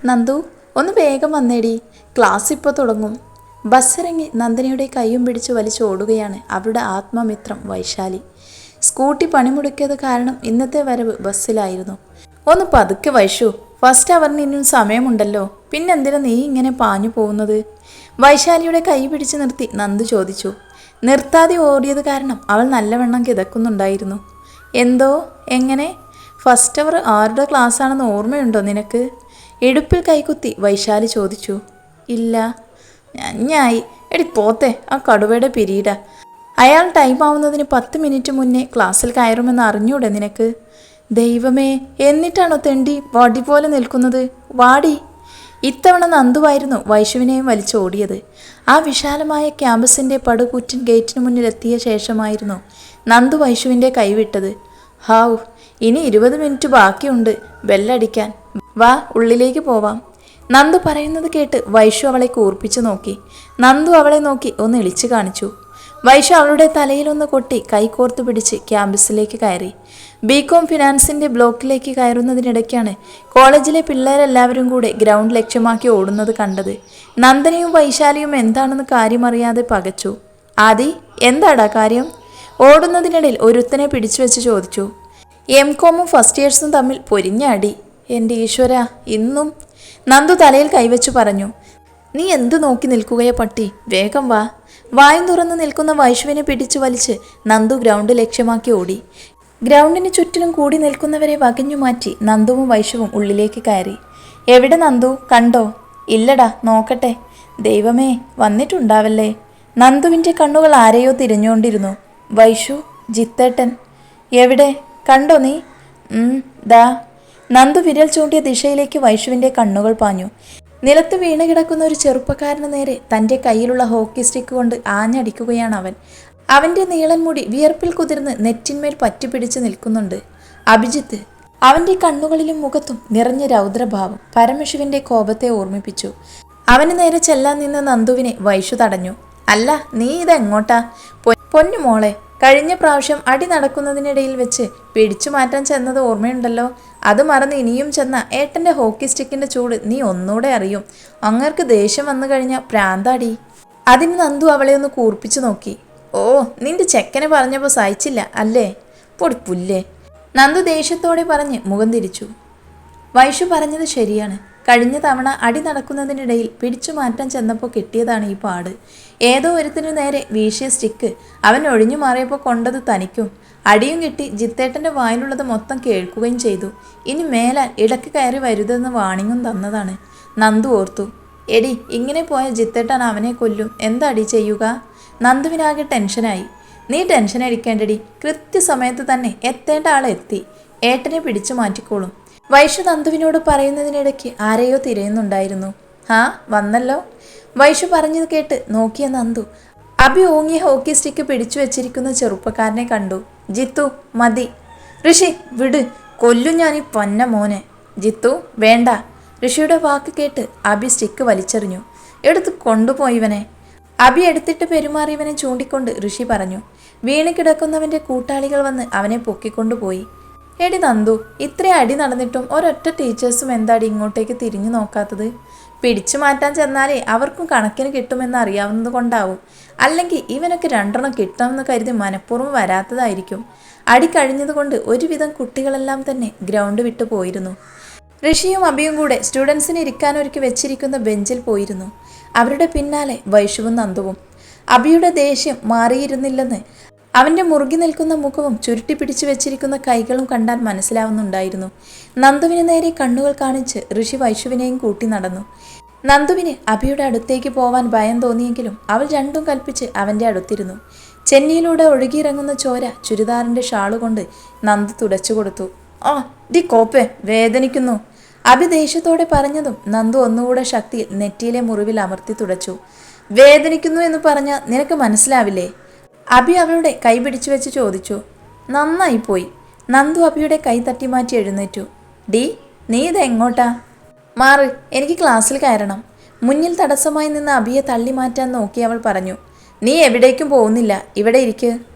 നന്ദു, ഒന്ന് വേഗം വന്നേടി, ക്ലാസ് ഇപ്പോൾ തുടങ്ങും. ബസ്സിറങ്ങി നന്ദിനിയുടെ കൈയും പിടിച്ച് വലിച്ചോടുകയാണ് അവരുടെ ആത്മമിത്രം വൈശാലി. സ്കൂട്ടി പണിമുടക്കിയത് കാരണം ഇന്നത്തെ വരവ് ബസ്സിലായിരുന്നു. ഒന്ന് പതുക്കെ വൈഷു, ഫസ്റ്റ് അവറിന് ഇനിയും സമയമുണ്ടല്ലോ, പിന്നെന്തിനാ നീ ഇങ്ങനെ പാഞ്ഞു പോകുന്നത്? വൈശാലിയുടെ കൈ പിടിച്ച് നിർത്തി നന്ദു ചോദിച്ചു. നിർത്താതെ ഓടിയത് കാരണം അവൾ നല്ലവണ്ണം കിതക്കുന്നുണ്ടായിരുന്നു. എന്തോ? എങ്ങനെ? ഫസ്റ്റ് അവർ ആരുടെ ക്ലാസ്സാണെന്ന് ഓർമ്മയുണ്ടോ നിനക്ക്? ഇടുപ്പിൽ കൈകുത്തി വൈശാലി ചോദിച്ചു. ഇല്ല. ഞായി എടി പോത്തെ, ആ കടുവയുടെ പിരീഡാ. അയാൾ ടൈം ആവുന്നതിന് 10 മിനിറ്റ് മുന്നേ ക്ലാസ്സിൽ കയറുമെന്ന് അറിഞ്ഞൂടെ നിനക്ക്? ദൈവമേ, എന്നിട്ടാണോ തെണ്ടി വടി പോലെ നിൽക്കുന്നത്? വാടി. ഇത്തവണ നന്ദുവായിരുന്നു വൈഷുവിനെയും വലിച്ചോടിയത്. ആ വിശാലമായ ക്യാമ്പസിൻ്റെ പടുകൂറ്റൻ ഗേറ്റിന് മുന്നിലെത്തിയ ശേഷമായിരുന്നു നന്ദു വൈഷുവിൻ്റെ കൈവിട്ടത്. ഹാവ്, ഇനി 20 മിനിറ്റ് ബാക്കിയുണ്ട് ബെല്ലടിക്കാൻ. വാ, ഉള്ളിലേക്ക് പോവാം. നന്ദു പറയുന്നത് കേട്ട് വൈഷു അവളെ കൂർപ്പിച്ചു നോക്കി. നന്ദു അവളെ നോക്കി ഒന്ന് ഇളിച്ചു കാണിച്ചു. വൈഷു അവളുടെ തലയിലൊന്ന് കൊട്ടി കൈകോർത്ത് പിടിച്ച് ക്യാമ്പസിലേക്ക് കയറി. ബികോം ഫിനാൻസിൻ്റെ ബ്ലോക്കിലേക്ക് കയറുന്നതിനിടയ്ക്കാണ് കോളേജിലെ പിള്ളേരെല്ലാവരും കൂടെ ഗ്രൗണ്ട് ലക്ഷ്യമാക്കി ഓടുന്നത് കണ്ടത്. നന്ദനയും വൈശാലിയും എന്താണെന്ന് കാര്യമറിയാതെ പകച്ചു. ആദി, എന്താടാ കാര്യം? ഓടുന്നതിനിടയിൽ ഒരുത്തനെ പിടിച്ചു വെച്ച് ചോദിച്ചു. എംകോമും ഫസ്റ്റ് ഇയേഴ്സും തമ്മിൽ പൊരിഞ്ഞ അടി. എൻ്റെ ഈശ്വര, ഇന്നും. നന്ദു തലയിൽ കൈവച്ചു പറഞ്ഞു. നീ എന്തു നോക്കി നിൽക്കുകയെ പട്ടി, വേഗം വാ. വായും തുറന്ന് നിൽക്കുന്ന വൈഷുവിനെ പിടിച്ചു വലിച്ച് നന്ദു ഗ്രൗണ്ട് ലക്ഷ്യമാക്കി ഓടി. ഗ്രൗണ്ടിന് ചുറ്റിലും കൂടി നിൽക്കുന്നവരെ വകഞ്ഞു മാറ്റി നന്ദുവും വൈഷുവും ഉള്ളിലേക്ക് കയറി. എവിടെ നന്ദു, കണ്ടോ? ഇല്ലടാ, നോക്കട്ടെ. ദൈവമേ, വന്നിട്ടുണ്ടാവല്ലേ. നന്ദുവിൻ്റെ കണ്ണുകൾ ആരെയോ തിരഞ്ഞുകൊണ്ടിരുന്നു. വൈഷു, ജിത്തേട്ടൻ. എവിടെ, കണ്ടോ നീ? ദാ. നന്ദു വിരൽ ചൂണ്ടിയ ദിശയിലേക്ക് വൈഷുവിൻ്റെ കണ്ണുകൾ പാഞ്ഞു. നിലത്ത് വീണ് കിടക്കുന്ന ഒരു ചെറുപ്പക്കാരന് നേരെ തൻ്റെ കയ്യിലുള്ള ഹോക്കി സ്റ്റിക്ക് കൊണ്ട് ആഞ്ഞടിക്കുകയാണ് അവൻ. അവൻ്റെ നീളൻ മുടി വിയർപ്പിൽ കുതിർന്ന് നെറ്റിന്മേൽ പറ്റിപ്പിടിച്ച് നിൽക്കുന്നുണ്ട്. അഭിജിത്ത്. അവൻ്റെ കണ്ണുകളിലും മുഖത്തും നിറഞ്ഞ രൗദ്രഭാവം പരമശിവന്റെ കോപത്തെ ഓർമ്മിപ്പിച്ചു. അവന് നേരെ ചെല്ലാൻ നിന്ന നന്ദുവിനെ വൈഷു തടഞ്ഞു. അല്ല, നീ ഇതെങ്ങോട്ടാ? പൊന്നു മോളെ, കഴിഞ്ഞ പ്രാവശ്യം അടി നടക്കുന്നതിനിടയിൽ വെച്ച് പിടിച്ചു മാറ്റാൻ ചെന്നത് ഓർമ്മയുണ്ടല്ലോ. അത് മറന്ന് ഇനിയും ചെന്ന ഏട്ടൻ്റെ ഹോക്കി സ്റ്റിക്കിൻ്റെ ചൂട് നീ ഒന്നുകൂടെ അറിയും. അങ്ങർക്ക് ദേഷ്യം വന്നു കഴിഞ്ഞാൽ പ്രാന്താടി. അതിന് നന്ദു അവളെ ഒന്ന് കൂർപ്പിച്ചു നോക്കി. ഓ, നിന്റെ ചെക്കനെ പറഞ്ഞപ്പോൾ സഹിച്ചില്ല അല്ലേ? പൊടി പുല്ലേ. നന്ദു ദേഷ്യത്തോടെ പറഞ്ഞ് മുഖം തിരിച്ചു. വൈഷു പറഞ്ഞത് ശരിയാണ്. കഴിഞ്ഞ തവണ അടി നടക്കുന്നതിനിടയിൽ പിടിച്ചു മാറ്റാൻ ചെന്നപ്പോൾ കിട്ടിയതാണ് ഈ പാട്. ഏതോ ഒരുത്തിനു നേരെ വീശിയ സ്റ്റിക്ക് അവൻ ഒഴിഞ്ഞു മാറിയപ്പോൾ കൊണ്ടത് തനിക്കും. അടിയും കിട്ടി. ജിത്തേട്ടൻ്റെ വായിലുള്ളത് മൊത്തം കേൾക്കുകയും ചെയ്തു. ഇനി മേലാൽ ഇടയ്ക്ക് കയറി വരുതെന്ന് വാണിങ്ങും തന്നതാണ്. നന്ദു ഓർത്തു. എടി, ഇങ്ങനെ പോയ ജിത്തേട്ടൻ അവനെ കൊല്ലും. എന്താടി ചെയ്യുക? നന്ദുവിനാകെ ടെൻഷനായി. നീ ടെൻഷൻ അടിക്കേണ്ടടി, കൃത്യസമയത്ത് തന്നെ എത്തേണ്ട ആളെത്തി. ഏട്ടനെ പിടിച്ചു മാറ്റിക്കോളും. വൈഷു നന്ദുവിനോട് പറയുന്നതിനിടയ്ക്ക് ആരെയോ തിരയുന്നുണ്ടായിരുന്നു. ഹാ, വന്നല്ലോ. വൈഷു പറഞ്ഞത് കേട്ട് നോക്കിയ നന്ദു അഭി ഓങ്ങിയ ഹോക്കി സ്റ്റിക്ക് പിടിച്ചു വെച്ചിരിക്കുന്ന ചെറുപ്പക്കാരനെ കണ്ടു. ജിത്തു, മതി. ഋഷി, വിട്, കൊല്ലും ഞാൻ ഈ പന്ന മോനെ. ജിത്തു, വേണ്ട. ഋഷിയുടെ വാക്ക് കേട്ട് അഭി സ്റ്റിക്ക് വലിച്ചെറിഞ്ഞു. എടുത്ത് കൊണ്ടുപോയിവനെ. അഭി എടുത്തിട്ട് പെരുമാറിയവനെ ചൂണ്ടിക്കൊണ്ട് ഋഷി പറഞ്ഞു. വീണ് കിടക്കുന്നവൻ്റെ കൂട്ടാളികൾ വന്ന് അവനെ പൊക്കിക്കൊണ്ടുപോയി. എടി നന്ദു, ഇത്ര അടി നടന്നിട്ടും ഒരൊറ്റ ടീച്ചേഴ്സും എന്താടി ഇങ്ങോട്ടേക്ക് തിരിഞ്ഞു നോക്കാത്തത്? പിടിച്ചു മാറ്റാൻ ചെന്നാലേ അവർക്കും കണക്കിന് കിട്ടുമെന്ന് അറിയാവുന്നത് കൊണ്ടാവും. അല്ലെങ്കിൽ ഇവനൊക്കെ 2 കിട്ടുമെന്ന് കരുതി മനഃപൂർവ്വം വരാത്തതായിരിക്കും. അടി കഴിഞ്ഞതുകൊണ്ട് ഒരുവിധം കുട്ടികളെല്ലാം തന്നെ ഗ്രൗണ്ട് വിട്ടു പോയിരുന്നു. ഋഷിയും അഭിയും കൂടെ സ്റ്റുഡൻസിന് ഇരിക്കാനൊരുക്കി വെച്ചിരിക്കുന്ന ബെഞ്ചിൽ പോയിരുന്നു. അവരുടെ പിന്നാലെ വൈഷുവും നന്ദുവും. അഭിയുടെ ദേഷ്യം മാറിയിരുന്നില്ലെന്ന് അവൻ്റെ മുറുകി നിൽക്കുന്ന മുഖവും ചുരുട്ടി പിടിച്ചു വെച്ചിരിക്കുന്ന കൈകളും കണ്ടാൽ മനസ്സിലാവുന്നുണ്ടായിരുന്നു. നന്ദുവിന് നേരെ കണ്ണുകൾ കാണിച്ച് ഋഷി വൈഷുവിനെയും കൂട്ടി നടന്നു. നന്ദുവിന് അഭിയുടെ അടുത്തേക്ക് പോവാൻ ഭയം തോന്നിയെങ്കിലും അവൾ രണ്ടും കൽപ്പിച്ച് അവൻ്റെ അടുത്തിരുന്നു. ചെന്നിയിലൂടെ ഒഴുകിയിറങ്ങുന്ന ചോര ചുരിദാറിൻ്റെ ഷാളുകൊണ്ട് നന്ദു തുടച്ചു കൊടുത്തു. ആ ഡി കോപ്പെ, വേദനിക്കുന്നു. അഭി ദേഷ്യത്തോടെ പറഞ്ഞതും നന്ദു ഒന്നുകൂടെ ശക്തിയിൽ നെറ്റിയിലെ മുറിവിൽ അമർത്തി തുടച്ചു. വേദനിക്കുന്നു എന്ന് പറഞ്ഞാൽ നിനക്ക് മനസ്സിലാവില്ലേ? അഭി അവളുടെ കൈ പിടിച്ചു വെച്ച് ചോദിച്ചു. നന്നായി പോയി. നന്ദു അഭിയുടെ കൈ തട്ടി മാറ്റി എഴുന്നേറ്റു. ഡി, നീ ഇതെങ്ങോട്ടാ? മാറ്, എനിക്ക് ക്ലാസ്സിൽ കയറണം. മുന്നിൽ തടസ്സമായി നിന്ന് അഭിയെ തള്ളി മാറ്റാൻ നോക്കി അവൾ പറഞ്ഞു. നീ എവിടേക്കും പോകുന്നില്ല, ഇവിടെ ഇരിക്ക്.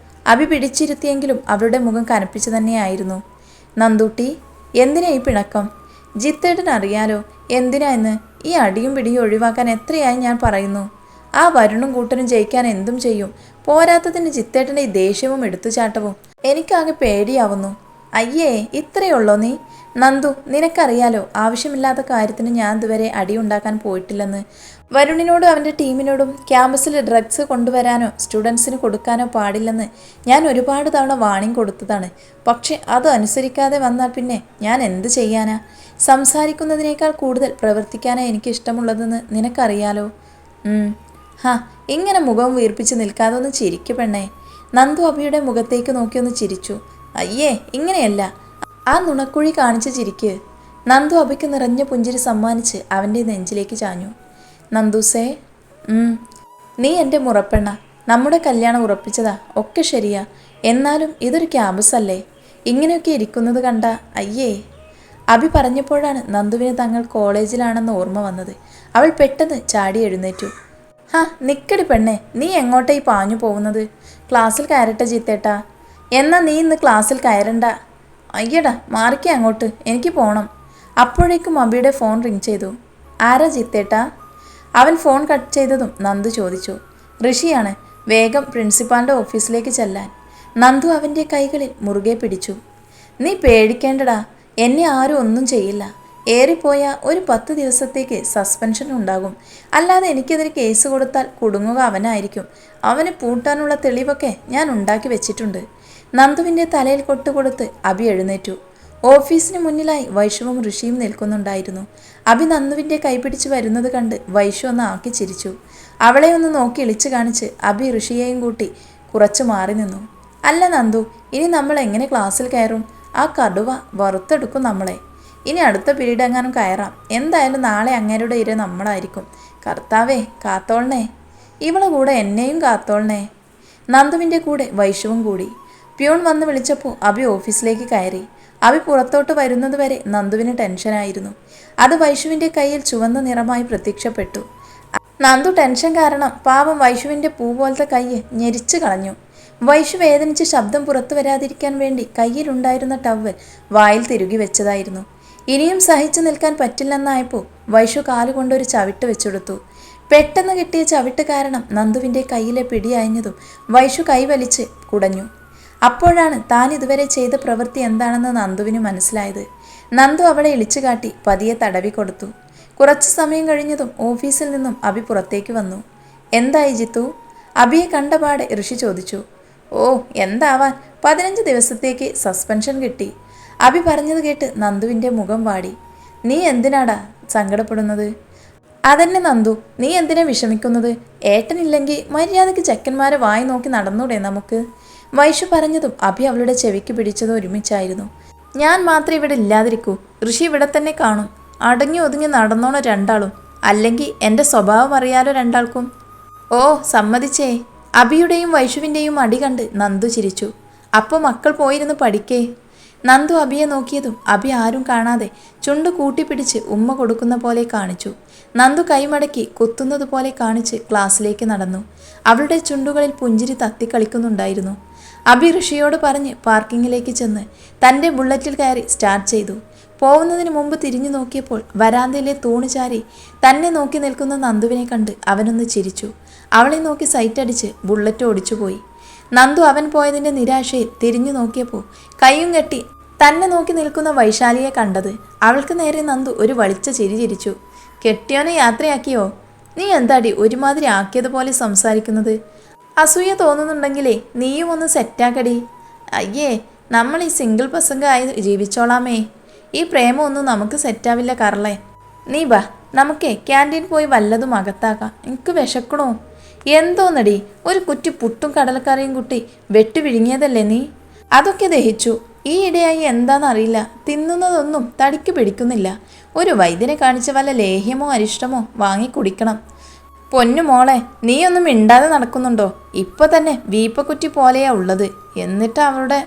അഭി പിടിച്ചിരുത്തിയെങ്കിലും അവളുടെ മുഖം കനപ്പിച്ചു തന്നെയായിരുന്നു. നന്ദൂട്ടി, എന്തിനാ ഈ പിണക്കം? ജിത്തേട്ടൻ അറിയാലോ, എന്തിനാ എന്ന്? ഈ അടിയും പിടിയും ഒഴിവാക്കാൻ എത്രയായി ഞാൻ പറയുന്നു. ആ വരുണും കൂട്ടനും ജയിക്കാൻ എന്തും ചെയ്യും. പോരാത്തതിന് ചിത്തേട്ടൻ്റെ ഈ ദേഷ്യവും എടുത്തുചാട്ടവും എനിക്കാകെ പേടിയാവുന്നു. അയ്യേ, ഇത്രയുള്ളോ നീ? നന്ദു, നിനക്കറിയാലോ ആവശ്യമില്ലാത്ത കാര്യത്തിന് ഞാൻ ഇതുവരെ അടിയുണ്ടാക്കാൻ പോയിട്ടില്ലെന്ന്. വരുണിനോടും അവൻ്റെ ടീമിനോടും ക്യാമ്പസിൽ ഡ്രഗ്സ് കൊണ്ടുവരാനോ സ്റ്റുഡൻസിന് കൊടുക്കാനോ പാടില്ലെന്ന് ഞാൻ ഒരുപാട് തവണ വാണിംഗ് കൊടുത്തതാണ്. പക്ഷെ അത് അനുസരിക്കാതെ വന്നാൽ പിന്നെ ഞാൻ എന്ത് ചെയ്യാനാ? സംസാരിക്കുന്നതിനേക്കാൾ കൂടുതൽ പ്രവർത്തിക്കാനാണ് എനിക്ക് ഇഷ്ടമുള്ളതെന്ന് നിനക്കറിയാലോ. ഇങ്ങനെ മുഖം വീർപ്പിച്ച് നിൽക്കാതെ ഒന്ന് ചിരിക്കു പെണ്ണേ. നന്ദു അഭിയുടെ മുഖത്തേക്ക് നോക്കി ഒന്ന് ചിരിച്ചു. അയ്യേ, ഇങ്ങനെയല്ല, ആ നുണക്കുഴി കാണിച്ച് ചിരിക്ക്. നന്ദു അഭിക്ക് നിറഞ്ഞ പുഞ്ചിരി സമ്മാനിച്ച് അവൻ്റെ നെഞ്ചിലേക്ക് ചാഞ്ഞു. നന്ദുസേ, നീ എൻ്റെ മുറപ്പെണ്ണ. നമ്മുടെ കല്യാണം ഉറപ്പിച്ചതാ, ഒക്കെ ശരിയാ. എന്നാലും ഇതൊരു ക്യാമ്പസ് അല്ലേ? ഇങ്ങനെയൊക്കെ ഇരിക്കുന്നത് കണ്ട അയ്യേ. അഭി പറഞ്ഞപ്പോഴാണ് നന്ദുവിന് തങ്ങൾ കോളേജിലാണെന്ന് ഓർമ്മ വന്നത്. അവൾ പെട്ടെന്ന് ചാടി എഴുന്നേറ്റു. നിക്കടി പെണ്ണേ, നീ എങ്ങോട്ടേ ഈ പാഞ്ഞു പോകുന്നത്? ക്ലാസ്സിൽ കയറട്ടെ ജിത്തേട്ടാ. എന്നാ നീ ഇന്ന് ക്ലാസ്സിൽ കയറണ്ട. അയ്യടാ, മാറിക്ക അങ്ങോട്ട്, എനിക്ക് പോണം. അപ്പോഴേക്കും അബിയുടെ ഫോൺ റിങ് ചെയ്തു. ആരാ ജിത്തേട്ടാ? അവൻ ഫോൺ കട്ട് ചെയ്തതും നന്ദു ചോദിച്ചു. ഋഷിയാണ്, വേഗം പ്രിൻസിപ്പാളിൻ്റെ ഓഫീസിലേക്ക് ചെല്ലാൻ. നന്ദു അവൻ്റെ കൈകളിൽ മുറുകെ പിടിച്ചു. നീ പേടിക്കേണ്ടടാ, എന്നെ ആരും ഒന്നും ചെയ്യില്ല. ഏറിപ്പോയ ഒരു 10 ദിവസത്തേക്ക് സസ്പെൻഷൻ ഉണ്ടാകും. അല്ലാതെ എനിക്കെതിരെ കേസ് കൊടുത്താൽ കുടുങ്ങുക അവനായിരിക്കും. അവന് പൂട്ടാനുള്ള തെളിവൊക്കെ ഞാൻ ഉണ്ടാക്കി വെച്ചിട്ടുണ്ട്. നന്ദുവിൻ്റെ തലയിൽ കൊട്ടുകൊടുത്ത് അഭി എഴുന്നേറ്റു. ഓഫീസിന് മുന്നിലായി വൈഷുവും ഋഷിയും നിൽക്കുന്നുണ്ടായിരുന്നു. അഭി നന്ദുവിൻ്റെ കൈപിടിച്ച് വരുന്നത് കണ്ട് വൈഷു ഒന്ന് ആക്കി ചിരിച്ചു. അവളെ ഒന്ന് നോക്കി ഇളിച്ചു കാണിച്ച് അഭി ഋഷിയെയും കൂട്ടി കുറച്ചു മാറി നിന്നു. അല്ല നന്ദു, ഇനി നമ്മൾ എങ്ങനെ ക്ലാസ്സിൽ കയറും? ആ കടുവ വറുത്തെടുക്കും നമ്മളെ. ഇനി അടുത്ത പീരീഡ് എങ്ങാനും കയറാം. എന്തായാലും നാളെ അങ്ങേരുടെ ഇര നമ്മളായിരിക്കും. കർത്താവേ, കാത്തോളണേ. ഇവളെ കൂടെ എന്നെയും കാത്തോളണേ. നന്ദുവിൻ്റെ കൂടെ വൈഷുവും കൂടി. പ്യൂൺ വന്ന് വിളിച്ചപ്പോൾ അഭി ഓഫീസിലേക്ക് കയറി. അഭി പുറത്തോട്ട് വരുന്നത് വരെ നന്ദുവിന് ടെൻഷനായിരുന്നു. അത് വൈഷുവിൻ്റെ കയ്യിൽ ചുവന്ന നിറമായി പ്രത്യക്ഷപ്പെട്ടു. നന്ദു ടെൻഷൻ കാരണം പാവം വൈഷുവിൻ്റെ പൂ പോലത്തെ കൈ ഞെരിച്ചു കളഞ്ഞു. വൈഷു വേദനിച്ച് ശബ്ദം പുറത്തു വരാതിരിക്കാൻ വേണ്ടി കയ്യിലുണ്ടായിരുന്ന ടവൽ വായിൽ തിരുകി വെച്ചതായിരുന്നു. ഇനിയും സഹിച്ചു നിൽക്കാൻ പറ്റില്ലെന്നായപ്പോൾ വൈഷു കാലുകൊണ്ടൊരു ചവിട്ട് വെച്ചെടുത്തു. പെട്ടെന്ന് കിട്ടിയ ചവിട്ട് കാരണം നന്ദുവിൻ്റെ കയ്യിലെ പിടിയയഞ്ഞതും വൈഷു കൈവലിച്ച് കുടഞ്ഞു. അപ്പോഴാണ് താൻ ഇതുവരെ ചെയ്ത പ്രവൃത്തി എന്താണെന്ന് നന്ദുവിന് മനസ്സിലായത്. നന്ദു അവളെ ഇളിച്ചു കാട്ടി പതിയെ തടവി കൊടുത്തു. കുറച്ചു സമയം കഴിഞ്ഞതും ഓഫീസിൽ നിന്നും അഭി പുറത്തേക്ക് വന്നു. എന്തായി ജിത്തു? അഭിയെ കണ്ടപാടെ ഋഷി ചോദിച്ചു. ഓ, എന്താവാൻ, 15 ദിവസത്തേക്ക് സസ്പെൻഷൻ കിട്ടി. അഭി പറഞ്ഞത് കേട്ട് നന്ദുവിൻ്റെ മുഖം വാടി. നീ എന്തിനാടാ സങ്കടപ്പെടുന്നത്? അതെന്നെ നന്ദു, നീ എന്തിനാ വിഷമിക്കുന്നത്? ഏട്ടനില്ലെങ്കിൽ മര്യാദയ്ക്ക് ചെക്കന്മാരെ വായി നോക്കി നടന്നൂടെ നമുക്ക്? വൈഷു പറഞ്ഞതും അഭി അവളുടെ ചെവിക്ക് പിടിച്ചത് ഒരുമിച്ചായിരുന്നു. ഞാൻ മാത്രം ഇവിടെ ഇല്ലാതിരിക്കൂ. ഋഷി ഇവിടെ തന്നെ കാണും. അടങ്ങി ഒതുങ്ങി നടന്നോണോ രണ്ടാളും. അല്ലെങ്കിൽ എൻ്റെ സ്വഭാവം അറിയാലോ രണ്ടാൾക്കും. ഓ, സമ്മതിച്ചേ. അഭിയുടെയും വൈഷുവിൻ്റെയും അടി കണ്ട് നന്ദു ചിരിച്ചു. അപ്പോൾ മക്കൾ പോയിരുന്ന് പഠിക്കേ. നന്ദു അഭിയെ നോക്കിയതും അഭി ആരും കാണാതെ ചുണ്ട് കൂട്ടിപ്പിടിച്ച് ഉമ്മ കൊടുക്കുന്ന പോലെ കാണിച്ചു. നന്ദു കൈമടക്കി കുത്തുന്നത് പോലെ കാണിച്ച് ക്ലാസ്സിലേക്ക് നടന്നു. അവളുടെ ചുണ്ടുകളിൽ പുഞ്ചിരി തത്തിക്കളിക്കുന്നുണ്ടായിരുന്നു. അഭി ഋഷിയോട് പറഞ്ഞ് പാർക്കിങ്ങിലേക്ക് ചെന്ന് തൻ്റെ ബുള്ളറ്റിൽ കയറി സ്റ്റാർട്ട് ചെയ്തു. പോകുന്നതിന് മുമ്പ് തിരിഞ്ഞു നോക്കിയപ്പോൾ വരാന്തയിലെ തൂണ് ചാരി തന്നെ നോക്കി നിൽക്കുന്ന നന്ദുവിനെ കണ്ട് അവനൊന്ന് ചിരിച്ചു. അവളെ നോക്കി സൈറ്റടിച്ച് ബുള്ളറ്റ് ഓടിച്ചുപോയി. നന്ദു അവൻ പോയതിൻ്റെ നിരാശയിൽ തിരിഞ്ഞു നോക്കിയപ്പോൾ കൈയും കെട്ടി തന്നെ നോക്കി നിൽക്കുന്ന വൈശാലിയെ കണ്ടത്. അവൾക്ക് നേരെ നന്ദു ഒരു വളിച്ച ചിരി ചിരിച്ചു. കെട്ടിയോനെ യാത്രയാക്കിയോ? നീ എന്താടി ഒരുമാതിരി ആക്കിയതുപോലെ സംസാരിക്കുന്നത്? അസൂയ തോന്നുന്നുണ്ടെങ്കിലേ നീയും ഒന്ന് സെറ്റാക്കടി. അയ്യേ, നമ്മൾ ഈ സിംഗിൾ പ്രസംഗമായി ജീവിച്ചോളാമേ. ഈ പ്രേമമൊന്നും നമുക്ക് സെറ്റാവില്ല കറളേ. നീ ബാ, നമുക്കേ ക്യാൻറ്റീൻ പോയി വല്ലതും അകത്താക്കാം. എനിക്ക് വിശക്കണോ? എന്തോന്നടി, ഒരു കുറ്റി പുട്ടും കടലക്കറിയും കുട്ടി വെട്ടി വിഴുങ്ങിയതല്ലേ നീ? അതൊക്കെ ദഹിച്ചു. ഈ ഇടയായി എന്താണെന്നറിയില്ല, തിന്നുന്നതൊന്നും തടിക്ക് പിടിക്കുന്നില്ല. ഒരു വൈദ്യനെ കാണിച്ച് വല്ല ലേഹ്യമോ അരിഷ്ടമോ വാങ്ങി കുടിക്കണം. പൊന്നു മോളെ, നീയൊന്നും മിണ്ടാതെ നടക്കുന്നുണ്ടോ? ഇപ്പോൾ തന്നെ വീപ്പക്കുറ്റി പോലെയാ ഉള്ളത്. എന്നിട്ട് അവളുടെ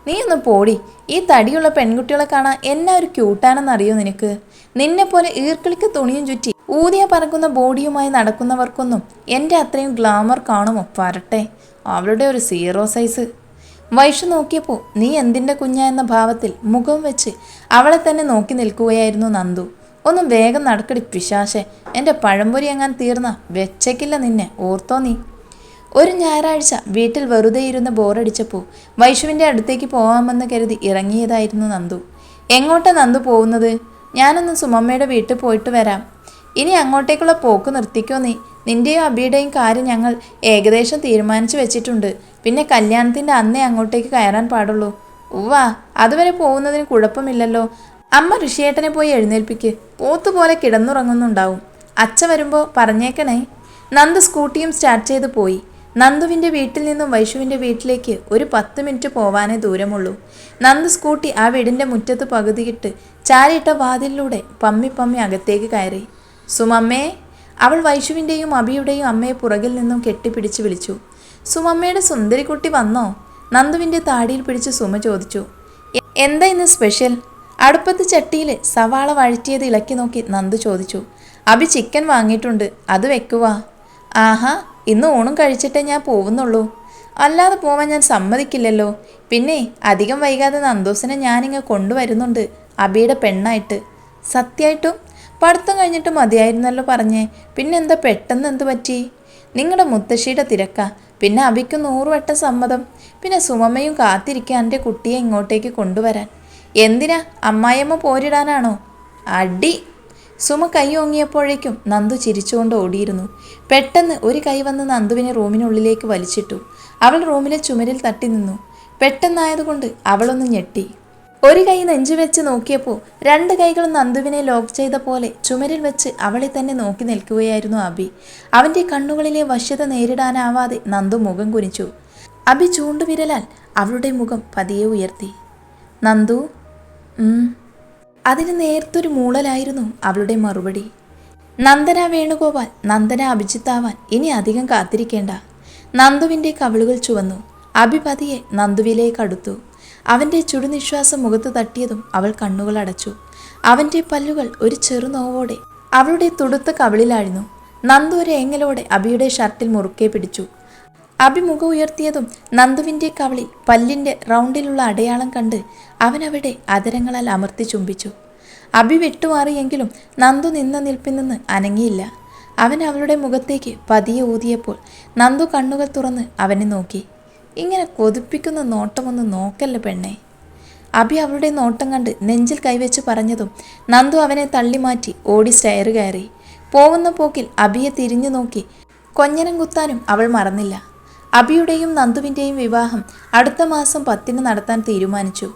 നീ ഒന്ന് പോടി. ഈ തടിയുള്ള പെൺകുട്ടികളെ കാണാൻ എന്നാ ഒരു ക്യൂട്ടാണെന്നറിയോ നിനക്ക്? നിന്നെപ്പോലെ ഈർക്കിളിക്ക് തുണിയും ചുറ്റി ഊതിയ പറക്കുന്ന ബോഡിയുമായി നടക്കുന്നവർക്കൊന്നും എൻ്റെ അത്രയും ഗ്ലാമർ കാണുമോ? വരട്ടെ, അവളുടെ ഒരു 0 സൈസ്. വൈഷു നോക്കിയപ്പോൾ നീ എന്തിൻ്റെ കുഞ്ഞ എന്ന ഭാവത്തിൽ മുഖം വെച്ച് അവളെ തന്നെ നോക്കി നിൽക്കുകയായിരുന്നു നന്ദു. ഒന്ന് വേഗം നടക്കടി പിശാശെ, എൻ്റെ പഴംപൊരി എങ്ങാൻ തീർന്ന വെച്ചേക്കില്ല നിന്നെ, ഓർത്തോ നീ. ഒരു ഞായറാഴ്ച വീട്ടിൽ വെറുതെ ഇരുന്ന് ബോറടിച്ചപ്പോൾ വൈഷുവിൻ്റെ അടുത്തേക്ക് പോകാമെന്ന് കരുതി ഇറങ്ങിയതായിരുന്നു നന്ദു. എങ്ങോട്ടാ നന്ദു പോകുന്നത്? ഞാനൊന്ന് സുമമ്മയുടെ വീട്ടിൽ പോയിട്ട് വരാം. ഇനി അങ്ങോട്ടേക്കുള്ള പോക്ക് നിർത്തിക്കോ നീ. നിൻ്റെയും അബിയുടെയും കാര്യം ഞങ്ങൾ ഏകദേശം തീരുമാനിച്ചു വെച്ചിട്ടുണ്ട്. പിന്നെ കല്യാണത്തിൻ്റെ അന്നേ അങ്ങോട്ടേക്ക് കയറാൻ പാടുള്ളൂ. ഉവ്വാ, അതുവരെ പോകുന്നതിന് കുഴപ്പമില്ലല്ലോ. അമ്മ ഋഷിയേട്ടനെ പോയി എഴുന്നേൽപ്പിക്ക്. പോത്തുപോലെ കിടന്നുറങ്ങുന്നുണ്ടാവും. അച്ഛ വരുമ്പോൾ പറഞ്ഞേക്കണേ. നന്ദു സ്കൂട്ടിയും സ്റ്റാർട്ട് ചെയ്ത് പോയി. നന്ദുവിൻ്റെ വീട്ടിൽ നിന്നും വൈഷുവിൻ്റെ വീട്ടിലേക്ക് ഒരു 10 മിനിറ്റ് പോവാനേ ദൂരമുള്ളൂ. നന്ദു സ്കൂട്ടി ആ വീടിൻ്റെ മുറ്റത്ത് പകുതിയിട്ട് ചാരിയിട്ട വാതിലിലൂടെ പമ്മി പമ്മി അകത്തേക്ക് കയറി. സുമമ്മേ! അവൾ വൈഷുവിൻ്റെയും അബിയുടെയും അമ്മയെ പുറകിൽ നിന്നും കെട്ടിപ്പിടിച്ച് വിളിച്ചു. സുമമ്മയുടെ സുന്ദരിക്കുട്ടി വന്നോ? നന്ദുവിൻ്റെ താടിയിൽ പിടിച്ച് സുമ ചോദിച്ചു. എന്താ ഇന്ന് സ്പെഷ്യൽ? അടുപ്പത്ത് ചട്ടിയിൽ സവാള വഴറ്റിയത് ഇളക്കി നോക്കി നന്ദു ചോദിച്ചു. അബി ചിക്കൻ വാങ്ങിയിട്ടുണ്ട്, അത് വെക്കുവാ. ആഹാ, ഇന്ന് ഊണും കഴിച്ചിട്ടേ ഞാൻ പോകുന്നുള്ളൂ. അല്ലാതെ പോവാൻ ഞാൻ സമ്മതിക്കില്ലല്ലോ. പിന്നെ അധികം വൈകാതെ നന്ദോസിനെ ഞാനിങ്ങ് കൊണ്ടുവരുന്നുണ്ട്, അബിയുടെ പെണ്ണായിട്ട്. സത്യമായിട്ടും? പഠിത്തം കഴിഞ്ഞിട്ട് മതിയായിരുന്നല്ലോ പറഞ്ഞേ, പിന്നെന്താ പെട്ടെന്ന് എന്ത് പറ്റി? നിങ്ങളുടെ മുത്തശ്ശിയുടെ തിരക്കാ. പിന്നെ അബിക്ക് 100 വട്ടം സമ്മതം. പിന്നെ സുമമ്മയും കാത്തിരിക്കാൻ എൻ്റെ കുട്ടിയെ ഇങ്ങോട്ടേക്ക് കൊണ്ടുവരാൻ. എന്തിനാ, അമ്മായിയമ്മ പോരിടാനാണോ? അടി! സുമ കൈ ഓങ്ങിയപ്പോഴേക്കും നന്ദു ചിരിച്ചുകൊണ്ട് ഓടിയിരുന്നു. പെട്ടെന്ന് ഒരു കൈ വന്ന് നന്ദുവിനെ റൂമിനുള്ളിലേക്ക് വലിച്ചിട്ടു. അവൾ റൂമിലെ ചുമരിൽ തട്ടി നിന്നു. പെട്ടെന്നായതുകൊണ്ട് അവളൊന്ന് ഞെട്ടി. ഒരു കൈ നെഞ്ചുവെച്ച് നോക്കിയപ്പോൾ 2 കൈകളും നന്ദുവിനെ ലോക്ക് ചെയ്ത പോലെ ചുമരിൽ വെച്ച് അവളെ തന്നെ നോക്കി നിൽക്കുകയായിരുന്നു അബി. അവൻ്റെ കണ്ണുകളിലെ വശ്യത നേരിടാനാവാതെ നന്ദു മുഖം കുനിച്ചു. അബി ചൂണ്ടുവിരലാൽ അവളുടെ മുഖം പതിയെ ഉയർത്തി. നന്ദു. അതിന് നേർത്തൊരു മൂളലായിരുന്നു അവളുടെ മറുപടി. നന്ദന വേണുഗോപാൽ, നന്ദന അഭിജിത്താവാൻ ഇനി അധികം കാത്തിരിക്കേണ്ട. നന്ദുവിൻ്റെ കവിളുകൾ ചുവന്നു. അബി പതിയെ നന്ദുവിലേക്ക് അടുത്തു. അവൻ്റെ ചുടുനിശ്വാസം മുഖത്ത് തട്ടിയതും അവൾ കണ്ണുകൾ അടച്ചു. അവൻ്റെ പല്ലുകൾ ഒരു ചെറുനോവോടെ അവളുടെ തുടുത്ത കവിളിലായിരുന്നു. നന്ദു ഒരു ഏങ്ങലോടെ അബിയുടെ ഷർട്ടിൽ മുറുക്കെ പിടിച്ചു. അബി മുഖം ഉയർത്തിയതും നന്ദുവിൻ്റെ കവിളിൽ പല്ലിൻ്റെ റൗണ്ടിലുള്ള അടയാളം കണ്ട് അവനവിടെ അതരങ്ങളാൽ അമർത്തി ചുംബിച്ചു. അബി വിട്ടുമാറിയെങ്കിലും നന്ദു നിന്ന നിൽപ്പിൽ നിന്ന് അനങ്ങിയില്ല. അവൻ അവളുടെ മുഖത്തേക്ക് പതിയെ ഊതിയപ്പോൾ നന്ദു കണ്ണുകൾ തുറന്ന് അവനെ നോക്കി. ഇങ്ങനെ കൊതിപ്പിക്കുന്ന നോട്ടമൊന്ന് നോക്കല്ല പെണ്ണേ. അബി അവളുടെ നോട്ടം കണ്ട് നെഞ്ചിൽ കൈവച്ച് പറഞ്ഞതും നന്ദു അവനെ തള്ളി മാറ്റി ഓടി സ്റ്റെയർ കയറി. പോകുന്ന പോക്കിൽ അബിയെ തിരിഞ്ഞു നോക്കി കൊഞ്ഞനം കുത്താനും അവൾ മറന്നില്ല. അബിയുടെയും നന്ദുവിൻ്റെയും വിവാഹം അടുത്ത മാസം 10-ന് നടത്താൻ തീരുമാനിച്ചു.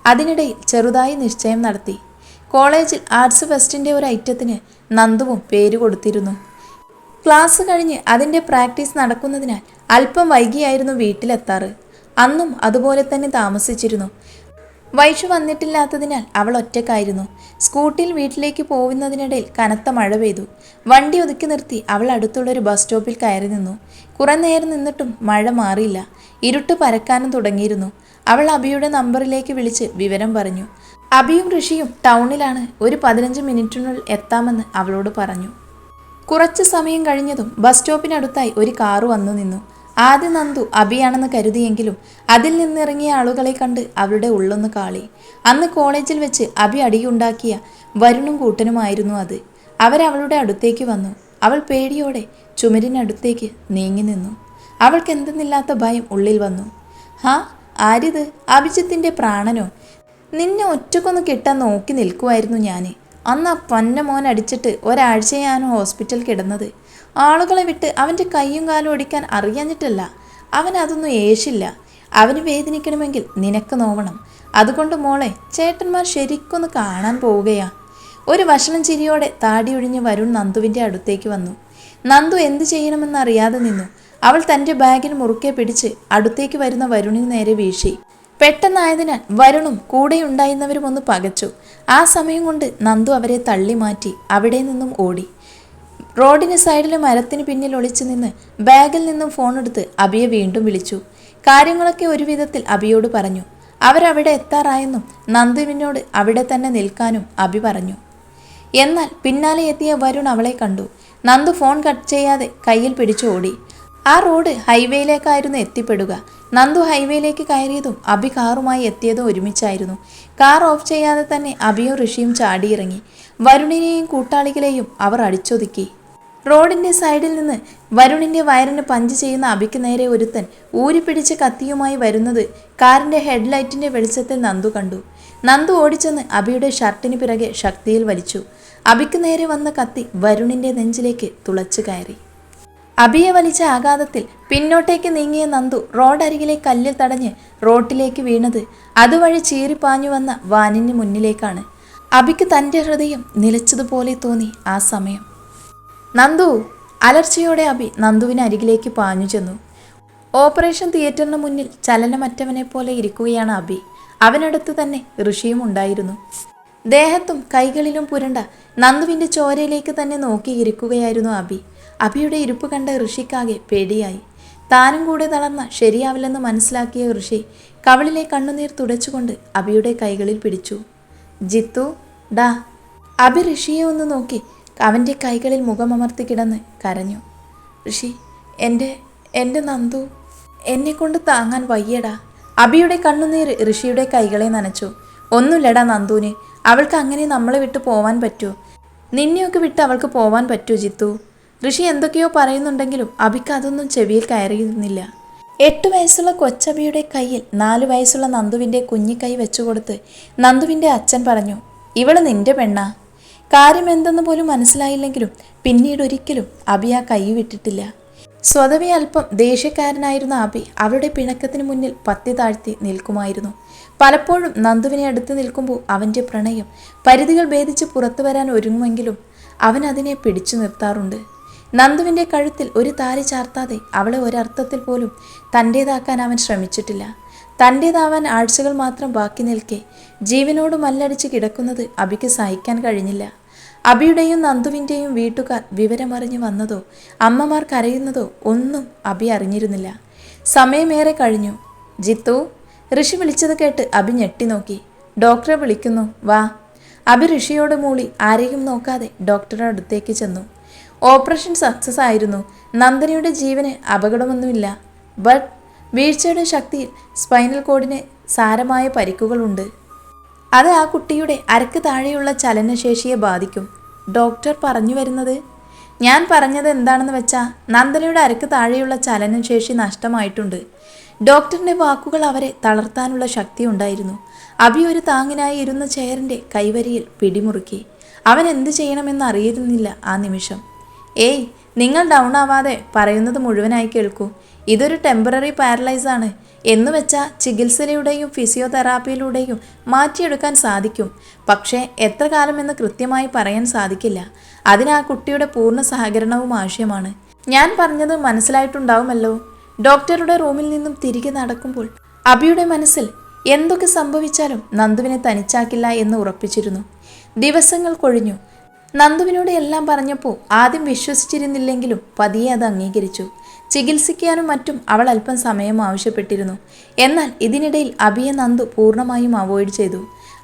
അതിനിടയിൽ ചെറുതായി നിശ്ചയം നടത്തി. കോളേജിൽ ആർട്സ് ഫെസ്റ്റിൻ്റെ ഒരു ഐറ്റത്തിന് നന്ദുവും പേര് കൊടുത്തിരുന്നു. ക്ലാസ് കഴിഞ്ഞ് അതിൻ്റെ പ്രാക്ടീസ് നടക്കുന്നതിനാൽ അല്പം വൈകിയായിരുന്നു വീട്ടിലെത്താറ്. അന്നും അതുപോലെ തന്നെ താമസിച്ചിരുന്നു. വൈഷു വന്നിട്ടില്ലാത്തതിനാൽ അവൾ ഒറ്റക്കായിരുന്നു. സ്കൂട്ടിയിൽ വീട്ടിലേക്ക് പോകുന്നതിനിടയിൽ കനത്ത മഴ പെയ്തു. വണ്ടി ഒതുക്കി നിർത്തി അവൾ അടുത്തുള്ളൊരു ബസ് സ്റ്റോപ്പിൽ കയറി നിന്നു. കുറെ നേരം നിന്നിട്ടും മഴ മാറിയില്ല. ഇരുട്ട് പരക്കാനും തുടങ്ങിയിരുന്നു. അവൾ അബിയുടെ നമ്പറിലേക്ക് വിളിച്ച് വിവരം പറഞ്ഞു. അബിയും ഋഷിയും ടൗണിലാണ്, ഒരു 15 മിനിറ്റിനുള്ളിൽ എത്താമെന്ന് അവളോട് പറഞ്ഞു. കുറച്ച് സമയം കഴിഞ്ഞതും ബസ് സ്റ്റോപ്പിനടുത്തായി ഒരു കാറ് വന്നു നിന്നു. ആദ്യം നന്ദു അബിയാണെന്ന് കരുതിയെങ്കിലും അതിൽ നിന്നിറങ്ങിയ ആളുകളെ കണ്ട് അവളുടെ ഉള്ളൊന്ന് കാളി. അന്ന് കോളേജിൽ വെച്ച് അബി അടിയുണ്ടാക്കിയ വരുണും കൂട്ടനുമായിരുന്നു അത്. അവരവളുടെ അടുത്തേക്ക് വന്നു. അവൾ പേടിയോടെ ചുമരിനടുത്തേക്ക് നീങ്ങി നിന്നു. അവൾക്ക് എന്തെന്നില്ലാത്ത ഭയം ഉള്ളിൽ വന്നു. ഹാ, ആരിത്? അഭിജിത്തിൻ്റെ പ്രാണനോ? നിന്നെ ഒറ്റക്കൊന്ന് കിട്ടാൻ നോക്കി നിൽക്കുമായിരുന്നു ഞാൻ. അന്ന് ആ പന്ന മോൻ അടിച്ചിട്ട് ഒരാഴ്ചയാണ് ഹോസ്പിറ്റൽ കിടന്നത്. ആളുകളെ വിട്ട് അവൻ്റെ കൈയും കാലും ഒടിക്കാൻ അറിയാഞ്ഞിട്ടല്ല, അവൻ അതൊന്നും ഏശില്ല. അവന് വേദനിക്കണമെങ്കിൽ നിനക്ക് നോവണം. അതുകൊണ്ട് മോളെ, ചേട്ടന്മാർ ശരിക്കൊന്ന് കാണാൻ പോവുകയാ. ഒരു വഷളം ചിരിയോടെ താടിയൊഴിഞ്ഞ് വരുൺ നന്ദുവിൻ്റെ അടുത്തേക്ക് വന്നു. നന്ദു എന്ത് ചെയ്യണമെന്നറിയാതെ നിന്നു. അവൾ തൻ്റെ ബാഗിൽ മുറുക്കെ പിടിച്ച് അടുത്തേക്ക് വരുന്ന വരുണിന് നേരെ വീശി. പെട്ടെന്നായതിനാൽ വരുണും കൂടെയുണ്ടായിരുന്നവരും ഒന്ന് പകച്ചു. ആ സമയം കൊണ്ട് നന്ദു അവരെ തള്ളി മാറ്റി അവിടെ നിന്നും ഓടി. റോഡിന് സൈഡിലെ മരത്തിന് പിന്നിൽ ഒളിച്ചു നിന്ന് ബാഗിൽ നിന്നും ഫോണെടുത്ത് അബിയെ വീണ്ടും വിളിച്ചു. കാര്യങ്ങളൊക്കെ ഒരു വിധത്തിൽ അബിയോട് പറഞ്ഞു. അവരവിടെ എത്താറായെന്നും നന്ദുവിനോട് അവിടെ തന്നെ നിൽക്കാനും അബി പറഞ്ഞു. എന്നാൽ പിന്നാലെ എത്തിയ വരുൺ അവളെ കണ്ടു. നന്ദു ഫോൺ കട്ട് ചെയ്യാതെ കയ്യിൽ പിടിച്ചു ഓടി. ആ റോഡ് ഹൈവേയിലേക്കായിരുന്നു എത്തിപ്പെടുക. നന്ദു ഹൈവേയിലേക്ക് കയറിയതും അഭി കാറുമായി എത്തിയതും ഒരുമിച്ചായിരുന്നു. കാർ ഓഫ് ചെയ്യാതെ തന്നെ അഭിയും ഋഷിയും ചാടിയിറങ്ങി. വരുണിനെയും കൂട്ടാളികളെയും അവർ അടിച്ചൊതുക്കി. റോഡിന്റെ സൈഡിൽ നിന്ന് വരുണിന്റെ വയറിന് പഞ്ച് ചെയ്യുന്ന അഭിക്ക് നേരെ ഒരുത്തൻ ഊരിപ്പിടിച്ച് കത്തിയുമായി വരുന്നത് കാറിന്റെ ഹെഡ്ലൈറ്റിന്റെ വെളിച്ചത്തിൽ നന്ദു കണ്ടു. നന്ദു ഓടിച്ചെന്ന് അഭിയുടെ ഷർട്ടിന് പിറകെ ശക്തിയിൽ വലിച്ചു. അഭിക്ക് നേരെ വന്ന കത്തി വരുണിന്റെ നെഞ്ചിലേക്ക് തുളച്ചു കയറി. അഭിയെ വലിച്ച ആഘാതത്തിൽ പിന്നോട്ടേക്ക് നീങ്ങിയ നന്ദു റോഡരികിലെ കല്ലിൽ തടഞ്ഞ് റോട്ടിലേക്ക് വീണത് അതുവഴി ചീറിപ്പാഞ്ഞു വന്ന വാനിന് മുന്നിലേക്കാണ്. അഭിക്ക് തൻ്റെ ഹൃദയം നിലച്ചതുപോലെ തോന്നി ആ സമയം. നന്ദു! അലർച്ചയോടെ അഭി നന്ദുവിന് അരികിലേക്ക് പാഞ്ഞു ചെന്നു. ഓപ്പറേഷൻ തിയേറ്ററിന് മുന്നിൽ ചലനമറ്റവനെ പോലെ ഇരിക്കുകയാണ് അഭി. അവനടുത്ത് തന്നെ ഋഷിയും ഉണ്ടായിരുന്നു. ദേഹത്തും കൈകളിലും പുരണ്ട നന്ദുവിൻ്റെ ചോരയിലേക്ക് തന്നെ നോക്കിയിരിക്കുകയായിരുന്നു അഭി. അഭിയുടെ ഇരിപ്പ് കണ്ട ഋഷിക്കാകെ പേടിയായി. താനും കൂടെ തളർന്ന ശരിയാവില്ലെന്ന് മനസ്സിലാക്കിയ ഋഷി കവിളിലെ കണ്ണുനീർ തുടച്ചുകൊണ്ട് അഭിയുടെ കൈകളിൽ പിടിച്ചു. ജിത്തു ഡാ. അഭി ഋഷിയെ ഒന്ന് നോക്കി അവൻ്റെ കൈകളിൽ മുഖമമർത്തി കിടന്ന് കരഞ്ഞു. ഋഷി, എൻ്റെ നന്ദു, എന്നെക്കൊണ്ട് താങ്ങാൻ വയ്യടാ. അഭിയുടെ കണ്ണുനീർ ഋഷിയുടെ കൈകളെ നനച്ചു. ഒന്നുമില്ലടാ നന്ദുവിന്, അവൾക്ക് അങ്ങനെ നമ്മളെ വിട്ട് പോവാൻ പറ്റുമോ? നിന്നെയൊക്കെ വിട്ട് അവൾക്ക് പോവാൻ പറ്റുമോ ജിത്തു? ഋഷി എന്തൊക്കെയോ പറയുന്നുണ്ടെങ്കിലും അഭിക്ക് അതൊന്നും ചെവിയിൽ കയറിയിരുന്നില്ല. 8 വയസ്സുള്ള കൊച്ചഭിയുടെ കയ്യിൽ 4 വയസ്സുള്ള നന്ദുവിൻ്റെ കുഞ്ഞിക്കൈ വെച്ചുകൊടുത്ത് നന്ദുവിൻ്റെ അച്ഛൻ പറഞ്ഞു, ഇവള് നിന്റെ പെണ്ണാ. കാര്യം എന്തെന്ന് പോലും മനസ്സിലായില്ലെങ്കിലും പിന്നീടൊരിക്കലും അഭി ആ കൈ വിട്ടിട്ടില്ല. സ്വതവേ അല്പം ദേഷ്യക്കാരനായിരുന്ന അഭി അവളുടെ പിണക്കത്തിന് മുന്നിൽ പത്തി താഴ്ത്തി നിൽക്കുമായിരുന്നു. പലപ്പോഴും നന്ദുവിനെ അടുത്ത് നിൽക്കുമ്പോൾ അവൻ്റെ പ്രണയം പരിധികൾ ഭേദിച്ച് പുറത്തു വരാൻ ഒരുങ്ങുമെങ്കിലും അവൻ അതിനെ പിടിച്ചു നിർത്താറുണ്ട്. നന്ദുവിൻ്റെ കഴുത്തിൽ ഒരു താലി ചാർത്താതെ അവളെ ഒരർത്ഥത്തിൽ പോലും തൻ്റേതാക്കാൻ അവൻ ശ്രമിച്ചിട്ടില്ല. തൻ്റേതാവാൻ ആഴ്ചകൾ മാത്രം ബാക്കി നിൽക്കെ ജീവനോട് മല്ലടിച്ച് കിടക്കുന്നത് അഭിക്ക് സഹിക്കാൻ കഴിഞ്ഞില്ല. അഭിയുടെയും നന്ദുവിൻ്റെയും വീട്ടുകാർ വിവരമറിഞ്ഞു വന്നതോ അമ്മമാർ കരയുന്നതോ ഒന്നും അഭി അറിഞ്ഞിരുന്നില്ല. സമയമേറെ കഴിഞ്ഞു. ജിത്തു! ഋഷി വിളിച്ചത് കേട്ട് അഭി ഞെട്ടി നോക്കി. ഡോക്ടറെ വിളിക്കുന്നു, വാ. അഭി ഋഷിയോട് മൂളി ആരെയും നോക്കാതെ ഡോക്ടറുടെ അടുത്തേക്ക് ചെന്നു. ഓപ്പറേഷൻ സക്സസ് ആയിരുന്നു. നന്ദനയുടെ ജീവന് അപകടമൊന്നുമില്ല. ബട്ട് വീഴ്ചയുടെ ശക്തിയിൽ സ്പൈനൽ കോഡിന് സാരമായ പരിക്കുകളുണ്ട്. അത് ആ കുട്ടിയുടെ അരക്ക് താഴെയുള്ള ചലനശേഷിയെ ബാധിക്കും. ഡോക്ടർ പറഞ്ഞു വരുന്നത്? ഞാൻ പറഞ്ഞത് എന്താണെന്ന് വെച്ചാൽ നന്ദനയുടെ അരക്ക് താഴെയുള്ള ചലനശേഷി നഷ്ടമായിട്ടുണ്ട്. ഡോക്ടറിൻ്റെ വാക്കുകൾ അവരെ തളർത്താനുള്ള ശക്തി ഉണ്ടായിരുന്നു. അഭി ഒരു താങ്ങിനായി ഇരുന്ന ചെയറിൻ്റെ കൈവരിയിൽ പിടിമുറുക്കി. അവൻ എന്ത് ചെയ്യണമെന്ന് അറിയുന്നില്ല ആ നിമിഷം. ഏയ്, നിങ്ങൾ ഡൗൺ ആവാതെ പറയുന്നത് മുഴുവനായി കേൾക്കൂ. ഇതൊരു ടെമ്പററി പാരലൈസ് ആണ്. എന്നുവെച്ചാൽ ചികിത്സയിലൂടെയും ഫിസിയോതെറാപ്പിയിലൂടെയും മാറ്റിയെടുക്കാൻ സാധിക്കും. പക്ഷേ എത്ര കാലമെന്ന് കൃത്യമായി പറയാൻ സാധിക്കില്ല. അതിന് ആ കുട്ടിയുടെ പൂർണ്ണ സഹകരണവും ആവശ്യമാണ്. ഞാൻ പറഞ്ഞത് മനസ്സിലായിട്ടുണ്ടാവുമല്ലോ. ഡോക്ടറുടെ റൂമിൽ നിന്നും തിരികെ നടക്കുമ്പോൾ അഭിയുടെ മനസ്സിൽ എന്തൊക്കെ സംഭവിച്ചാലും നന്ദുവിനെ തനിച്ചാക്കില്ല എന്ന് ഉറപ്പിച്ചിരുന്നു. ദിവസങ്ങൾ കൊഴിഞ്ഞു. നന്ദുവിനോട് എല്ലാം പറഞ്ഞപ്പോൾ ആദ്യം വിശ്വസിച്ചിരുന്നില്ലെങ്കിലും പതിയെ അത് അംഗീകരിച്ചു. ചികിത്സിക്കാനും മറ്റും അവൾ അല്പം സമയം ആവശ്യപ്പെട്ടിരുന്നു. എന്നാൽ ഇതിനിടയിൽ അഭിയെ നന്ദു പൂർണ്ണമായും അവോയ്ഡ് ചെയ്തു.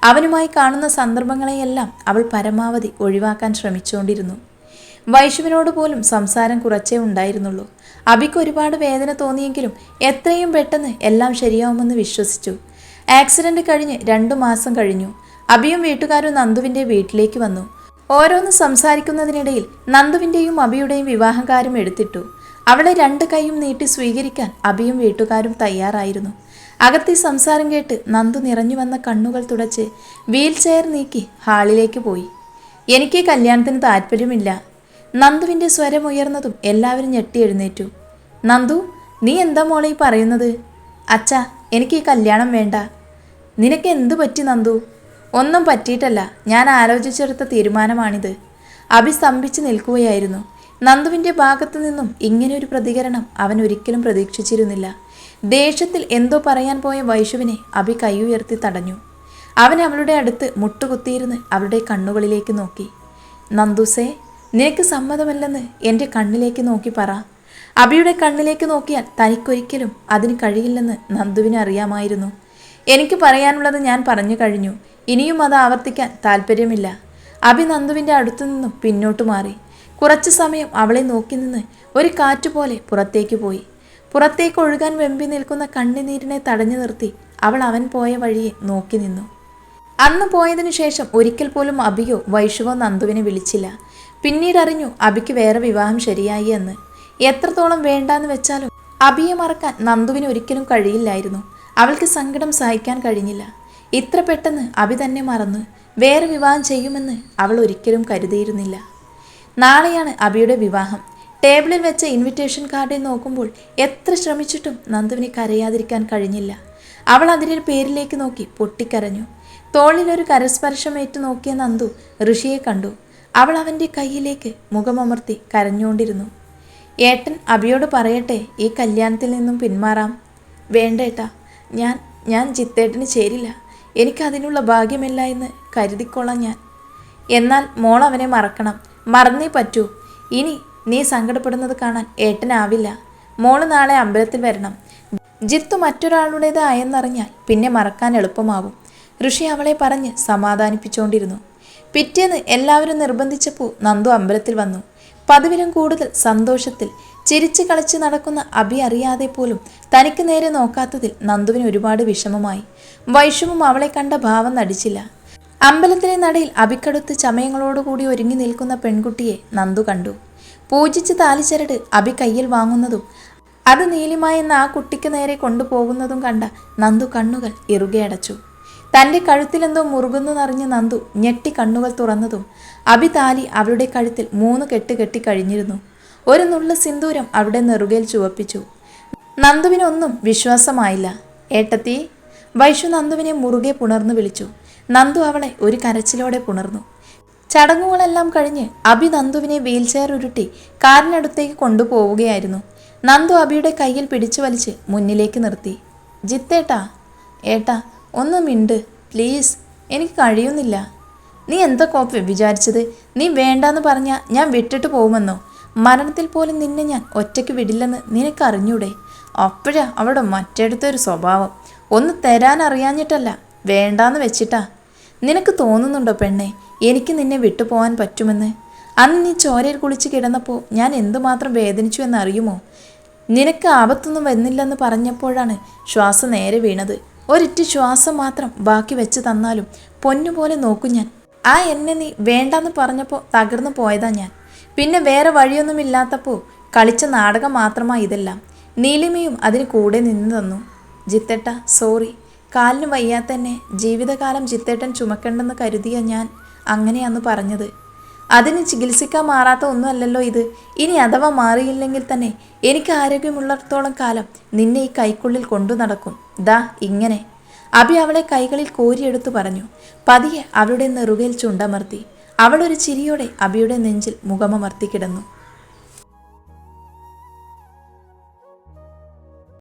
അവനുമായി കാണുന്ന സന്ദർഭങ്ങളെയെല്ലാം അവൾ പരമാവധി ഒഴിവാക്കാൻ ശ്രമിച്ചുകൊണ്ടിരുന്നു. വൈഷുവിനോട് പോലും സംസാരം കുറച്ചേ ഉണ്ടായിരുന്നുള്ളൂ. അഭിക്ക് ഒരുപാട് വേദന തോന്നിയെങ്കിലും എത്രയും പെട്ടെന്ന് എല്ലാം ശരിയാവുമെന്ന് വിശ്വസിച്ചു. ആക്സിഡന്റ് കഴിഞ്ഞ് 2 മാസം കഴിഞ്ഞു. അഭിയും വീട്ടുകാരും നന്ദുവിൻ്റെ വീട്ടിലേക്ക് വന്നു. ഓരോന്ന് സംസാരിക്കുന്നതിനിടയിൽ നന്ദുവിൻ്റെയും അഭിയുടെയും വിവാഹകാര്യം എടുത്തിട്ടു. അവളെ 2 കൈയും നീട്ടി സ്വീകരിക്കാൻ അഭിയും വീട്ടുകാരും തയ്യാറായിരുന്നു. അകത്തെ സംസാരം കേട്ട് നന്ദു നിറഞ്ഞു വന്ന കണ്ണുകൾ തുടച്ച് വീൽ ചെയർ നീക്കി ഹാളിലേക്ക് പോയി. എനിക്ക് കല്യാണത്തിന് താല്പര്യമില്ല. നന്ദുവിൻ്റെ സ്വരം ഉയർന്നതും എല്ലാവരും ഞെട്ടി എഴുന്നേറ്റു. നന്ദു, നീ എന്താ മോളെ പറയുന്നത്? അച്ഛാ, എനിക്ക് ഈ കല്യാണം വേണ്ട. നിനക്ക് എന്തു പറ്റി നന്ദു? ഒന്നും പറ്റിയിട്ടല്ല, ഞാൻ ആലോചിച്ചെടുത്ത തീരുമാനമാണിത്. അഭി സ്തംഭിച്ച് നിൽക്കുകയായിരുന്നു. നന്ദുവിൻ്റെ ഭാഗത്തു നിന്നും ഇങ്ങനെയൊരു പ്രതികരണം അവൻ ഒരിക്കലും പ്രതീക്ഷിച്ചിരുന്നില്ല. ദേഷ്യത്തിൽ എന്തോ പറയാൻ പോയ വൈഷുവിനെ അഭി കൈ ഉയർത്തി തടഞ്ഞു. അവൻ അവളുടെ അടുത്ത് മുട്ടുകുത്തിയിരുന്ന് അവളുടെ കണ്ണുകളിലേക്ക് നോക്കി. നന്ദുസേ, നിനക്ക് സമ്മതമല്ലെന്ന് എൻ്റെ കണ്ണിലേക്ക് നോക്കി പറ. അഭിയുടെ കണ്ണിലേക്ക് നോക്കിയാൽ തനിക്കൊരിക്കലും അതിന് കഴിയില്ലെന്ന് നന്ദുവിന് അറിയാമായിരുന്നു. എനിക്ക് പറയാനുള്ളത് ഞാൻ പറഞ്ഞു കഴിഞ്ഞു. ഇനിയും അത് ആവർത്തിക്കാൻ താല്പര്യമില്ല. അഭി നന്ദുവിൻ്റെ അടുത്തു നിന്നും പിന്നോട്ട് മാറി. കുറച്ചു സമയം അവളെ നോക്കി നിന്ന് ഒരു കാറ്റുപോലെ പുറത്തേക്ക് പോയി. പുറത്തേക്ക് ഒഴുകാൻ വെമ്പി നിൽക്കുന്ന കണ്ണുനീരിനെ തടഞ്ഞു നിർത്തി അവൾ അവൻ പോയ വഴിയെ നോക്കി നിന്നു. അന്ന് പോയതിനു ശേഷം ഒരിക്കൽ പോലും അഭിയോ വൈഷുവോ നന്ദുവിനെ വിളിച്ചില്ല. പിന്നീട് അറിഞ്ഞു അഭിക്ക് വേറെ വിവാഹം ശരിയായി എന്ന്. എത്രത്തോളം വേണ്ടാന്ന് വെച്ചാലും അഭിയെ മറക്കാൻ നന്ദുവിന് ഒരിക്കലും കഴിയില്ലായിരുന്നു. അവൾക്ക് സങ്കടം സഹിക്കാൻ കഴിഞ്ഞില്ല. ഇത്ര പെട്ടെന്ന് അഭി തന്നെ മറന്ന് വേറെ വിവാഹം ചെയ്യുമെന്ന് അവൾ ഒരിക്കലും കരുതിയിരുന്നില്ല. നാളെയാണ് അഭിയുടെ വിവാഹം. ടേബിളിൽ വെച്ച ഇൻവിറ്റേഷൻ കാർഡിൽ നോക്കുമ്പോൾ എത്ര ശ്രമിച്ചിട്ടും നന്ദുവിന് കരയാതിരിക്കാൻ കഴിഞ്ഞില്ല. അവൾ അതിൻ്റെ പേരിലേക്ക് നോക്കി പൊട്ടിക്കരഞ്ഞു. തോളിലൊരു കരസ്പർശമേറ്റു നോക്കിയ നന്ദു ഋഷിയെ കണ്ടു. അവൾ അവൻ്റെ കയ്യിലേക്ക് മുഖമമർത്തി കരഞ്ഞുകൊണ്ടിരുന്നു. ഏട്ടൻ അഭിയോട് പറയട്ടെ ഈ കല്യാണത്തിൽ നിന്നും പിന്മാറാം? വേണ്ടേട്ടാ, ഞാൻ ജിത്തേട്ടന് ചേരില്ല. എനിക്കതിനുള്ള ഭാഗ്യമില്ല എന്ന് കരുതിക്കൊള്ളാം ഞാൻ. എന്നാൽ മോൾ അവനെ മറക്കണം. മറന്നേ പറ്റൂ. ഇനി നീ സങ്കടപ്പെടുന്നത് കാണാൻ ഏട്ടനാവില്ല. മോള് നാളെ അമ്പലത്തിൽ വരണം. ജിത്തു മറ്റൊരാളുടേതായെന്നറിഞ്ഞാൽ പിന്നെ മറക്കാൻ എളുപ്പമാവും. ഋഷി അവളെ പറഞ്ഞ് സമാധാനിപ്പിച്ചുകൊണ്ടിരുന്നു. പിറ്റേന്ന് എല്ലാവരും നിർബന്ധിച്ചപ്പോൾ നന്ദു അമ്പലത്തിൽ വന്നു. പതിവിലും കൂടുതൽ സന്തോഷത്തിൽ ചിരിച്ചു കളിച്ച് നടക്കുന്ന അഭി അറിയാതെ പോലും തനിക്ക് നേരെ നോക്കാത്തതിൽ നന്ദുവിന് ഒരുപാട് വിഷമമായി. വൈഷുവും അവളെ കണ്ട ഭാവം നടിച്ചില്ല. അമ്പലത്തിലെ നടയിൽ അഭിക്കടുത്ത് ചമയങ്ങളോടുകൂടി ഒരുങ്ങി നിൽക്കുന്ന പെൺകുട്ടിയെ നന്ദു കണ്ടു. പൂജിച്ച് താലിച്ചരട് അഭി കയ്യിൽ വാങ്ങുന്നതും അത് നീലിമ എന്ന ആ കുട്ടിക്ക് നേരെ കൊണ്ടുപോകുന്നതും കണ്ട നന്ദു കണ്ണുകൾ ഇറുകെ അടച്ചു. തൻ്റെ കഴുത്തിലെന്തോ മുറുകുന്നതറിഞ്ഞ് നന്ദു ഞെട്ടി കണ്ണുകൾ തുറന്നതും അഭി താലി അവളുടെ കഴുത്തിൽ 3 കെട്ട് കെട്ടി കഴിഞ്ഞിരുന്നു. ഒരു നുള്ളു സിന്ദൂരം അവിടെ നെറുകയിൽ ചുവപ്പിച്ചു. നന്ദുവിനൊന്നും വിശ്വാസമായില്ല. ഏട്ടത്തി. വൈഷു നന്ദുവിനെ മുറുകെ പുണർന്നു വിളിച്ചു. നന്ദു അവളെ ഒരു കരച്ചിലോടെ പുണർന്നു. ചടങ്ങുകളെല്ലാം കഴിഞ്ഞ് അഭി നന്ദുവിനെ വീൽചെയർ ഉരുട്ടി കാറിനടുത്തേക്ക് കൊണ്ടുപോവുകയായിരുന്നു. നന്ദു അഭിയുടെ കയ്യിൽ പിടിച്ചു വലിച്ച് മുന്നിലേക്ക് നിർത്തി. ജിത്തേട്ടാ, ഏട്ടാ ഒന്ന് മിണ്ട് പ്ലീസ്, എനിക്ക് കഴിയുന്നില്ല. നീ എന്താ കോപ്പ വിചാരിച്ചത്? നീ വേണ്ടാന്ന് പറഞ്ഞാൽ ഞാൻ വിട്ടിട്ട് പോകുമെന്നോ? മരണത്തിൽ പോലും നിന്നെ ഞാൻ ഒറ്റയ്ക്ക് വിടില്ലെന്ന് നിനക്കറിഞ്ഞൂടെ? അപ്പോഴാ അവിടെ മറ്റെടുത്തൊരു സ്വഭാവം. ഒന്ന് തരാൻ അറിയാഞ്ഞിട്ടല്ല, വേണ്ടാന്ന് വെച്ചിട്ടാ. നിനക്ക് തോന്നുന്നുണ്ടോ പെണ്ണെ എനിക്ക് നിന്നെ വിട്ടുപോകാൻ പറ്റുമെന്ന്? അന്ന് നീ ചോരയിൽ കുളിച്ച് കിടന്നപ്പോൾ ഞാൻ എന്തുമാത്രം വേദനിച്ചു എന്നറിയുമോ? നിനക്ക് ആപത്തൊന്നും വന്നില്ലെന്ന് പറഞ്ഞപ്പോഴാണ് ശ്വാസം നേരെ വീണത്. ഒരിറ്റ് ശ്വാസം മാത്രം ബാക്കി വെച്ച് തന്നാലും പൊന്നുപോലെ നോക്കും ഞാൻ. ആ എന്നെ നീ വേണ്ടാന്ന് പറഞ്ഞപ്പോൾ തകർന്നു പോയതാ ഞാൻ. പിന്നെ വേറെ വഴിയൊന്നുമില്ലാത്തപ്പോൾ കളിച്ച നാടകം മാത്രമാണ് ഇതെല്ലാം. നീലിമയും അതിന് കൂടെ നിന്ന് തന്നു. ജിത്തേട്ട സോറി. കാലിന് വയ്യാത്തന്നെ ജീവിതകാലം ജിത്തേട്ടൻ ചുമക്കണ്ടെന്ന് കരുതിയ ഞാൻ അങ്ങനെയാന്ന് പറഞ്ഞത്. അതിന് ചികിത്സിക്കാൻ മാറാത്ത ഒന്നുമല്ലല്ലോ ഇത്. ഇനി അഥവാ മാറിയില്ലെങ്കിൽ തന്നെ എനിക്ക് ആരോഗ്യമുള്ളിടത്തോളം കാലം നിന്നെ ഈ കൈക്കുള്ളിൽ കൊണ്ടു നടക്കും. ദാ ഇങ്ങനെ. അഭി അവളെ കൈകളിൽ കോരിയെടുത്തു പറഞ്ഞു. പതിയെ അവളുടെ നെറുകയിൽ ചുണ്ടമർത്തി. അവളൊരു ചിരിയോടെ അഭിയുടെ നെഞ്ചിൽ മുഖമമർത്തി കിടന്നു.